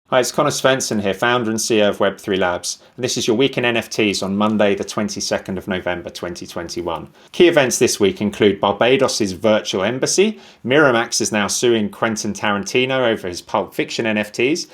Hi, it's Connor Svensson here, founder and CEO of Web3 Labs. And this is your week in NFTs on Monday, the 22nd of November, 2021. Key events this week include Barbados' virtual embassy. Miramax is now suing Quentin Tarantino over his Pulp Fiction NFTs.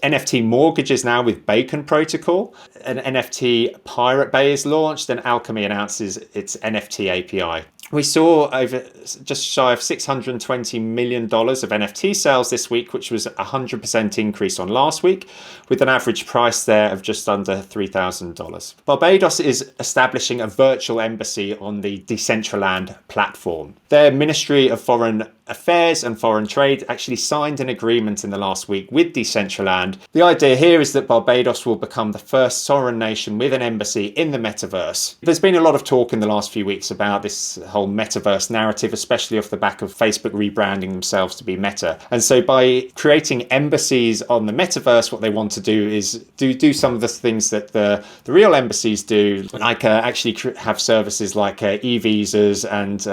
NFT mortgages now with Bacon Protocol. An NFT Pirate Bay is launched, and Alchemy announces its NFT API. We saw over just shy of $620 million of NFT sales this week, which was a 100% increase on last week, with an average price there of just under $3,000. Barbados is establishing a virtual embassy on the Decentraland platform. Their Ministry of Foreign Affairs and Foreign Trade actually signed an agreement in the last week with Decentraland. The idea here is that Barbados will become the first sovereign nation with an embassy in the metaverse. There's been a lot of talk in the last few weeks about this whole metaverse narrative, especially off the back of Facebook rebranding themselves to be Meta. And so by creating embassies on the metaverse, what they want to do is do some of the things that the real embassies do, like actually have services like e-visas and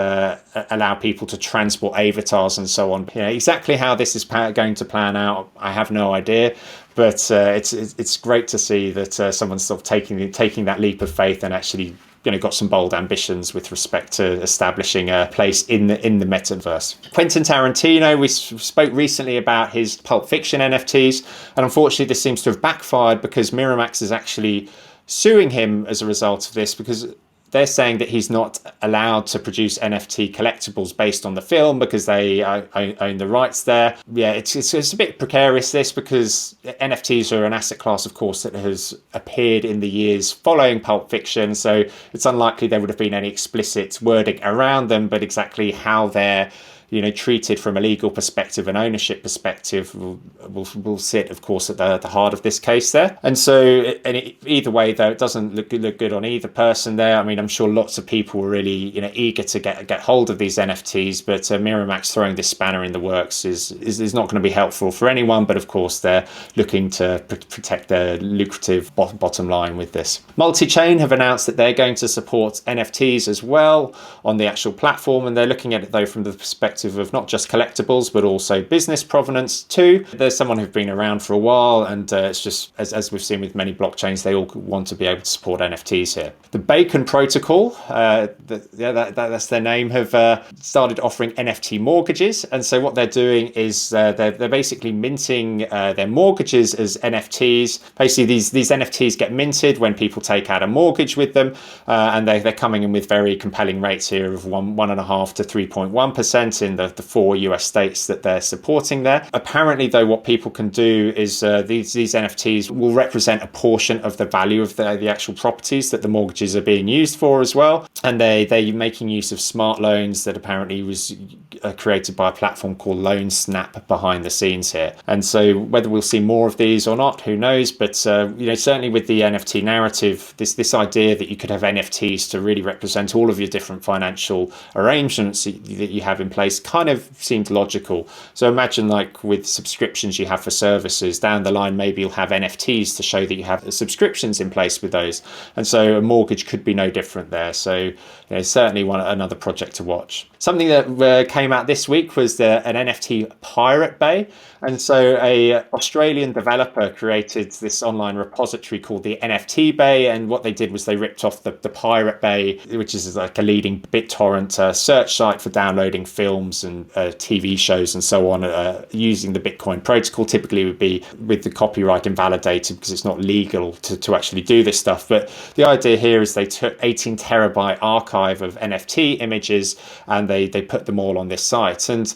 allow people to transport avatars and so on. Exactly how this is going to plan out, I have no idea. But it's great to see that someone's sort of taking that leap of faith and actually got some bold ambitions with respect to establishing a place in the metaverse. Quentin Tarantino, we spoke recently about his Pulp Fiction NFTs, and unfortunately this seems to have backfired because Miramax is actually suing him as a result of this, because they're saying that he's not allowed to produce NFT collectibles based on the film because they own the rights there. Yeah, it's a bit precarious, this, because NFTs are an asset class, of course, that has appeared in the years following Pulp Fiction. So it's unlikely there would have been any explicit wording around them, but exactly how they're treated from a legal perspective and ownership perspective will sit, of course, at the heart of this case there. And so, either way, though, it doesn't look good on either person there. I mean, I'm sure lots of people were really eager to get hold of these NFTs, but Miramax throwing this spanner in the works is not going to be helpful for anyone. But of course, they're looking to protect their lucrative bottom line with this. Multi-Chain have announced that they're going to support NFTs as well on the actual platform, and they're looking at it though from the perspective of not just collectibles but also business provenance too. There's someone who've been around for a while, and it's just as we've seen with many blockchains, they all want to be able to support NFTs here. The Bacon Protocol, that's their name, have started offering NFT mortgages, and so what they're doing is they're basically minting their mortgages as NFTs. Basically, these NFTs get minted when people take out a mortgage with them, and they're coming in with very compelling rates here of 1.5% to 3.1% in the 4 US states that they're supporting there. Apparently, though, what people can do is these NFTs will represent a portion of the value of the actual properties that the mortgages are being used for as well. And they're making use of smart loans that apparently was created by a platform called LoanSnap behind the scenes here. And so whether we'll see more of these or not, who knows? But certainly with the NFT narrative, this idea that you could have NFTs to really represent all of your different financial arrangements that you have in place kind of seemed logical. So imagine, like with subscriptions you have for services, down the line maybe you'll have NFTs to show that you have subscriptions in place with those. And so a mortgage could be no different there. So certainly another project to watch. Something that came out this week was an NFT Pirate Bay. And so a Australian developer created this online repository called the NFT Bay, and what they did was they ripped off the Pirate Bay, which is like a leading BitTorrent search site for downloading films and TV shows and so on, using the Bitcoin protocol. Typically would be with the copyright invalidated because it's not legal to actually do this stuff. But the idea here is they took 18 terabyte archive of NFT images and they put them all on this site. And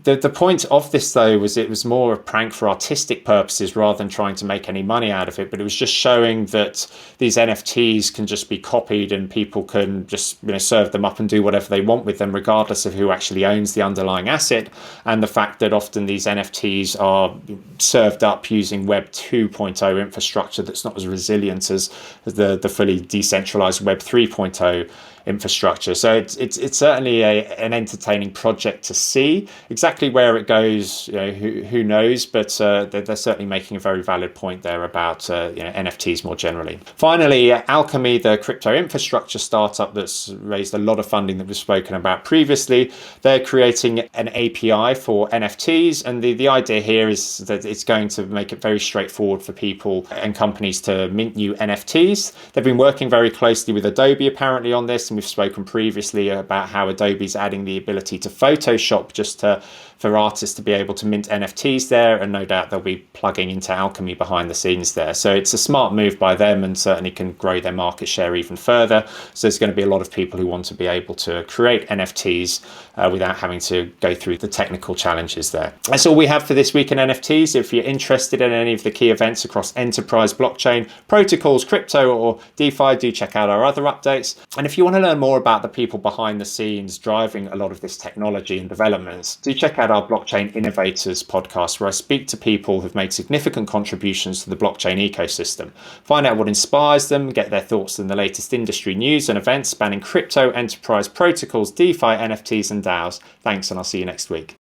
the point of this, though, was it was more a prank for artistic purposes rather than trying to make any money out of it. But it was just showing that these NFTs can just be copied and people can just serve them up and do whatever they want with them, regardless of who actually owns the underlying asset. And the fact that often these NFTs are served up using Web 2.0 infrastructure that's not as resilient as the fully decentralized Web 3.0 infrastructure. So it's certainly an entertaining project to see. Exactly where it goes, who knows? But they're certainly making a very valid point there about NFTs more generally. Finally, Alchemy, the crypto infrastructure startup that's raised a lot of funding that we've spoken about previously, they're creating an API for NFTs, and the idea here is that it's going to make it very straightforward for people and companies to mint new NFTs. They've been working very closely with Adobe apparently on this, and we've spoken previously about how Adobe's adding the ability to Photoshop for artists to be able to mint NFTs there, and no doubt they'll be plugging into Alchemy behind the scenes there. So it's a smart move by them and certainly can grow their market share even further. So there's going to be a lot of people who want to be able to create NFTs without having to go through the technical challenges there. That's all we have for this week in NFTs. If you're interested in any of the key events across enterprise blockchain, protocols, crypto or DeFi, do check out our other updates. And if you want to learn more about the people behind the scenes driving a lot of this technology and developments, do check out our Blockchain Innovators podcast, where I speak to people who've made significant contributions to the blockchain ecosystem. Find out what inspires them, get their thoughts on the latest industry news and events spanning crypto, enterprise protocols, DeFi, NFTs and DAOs. Thanks, and I'll see you next week.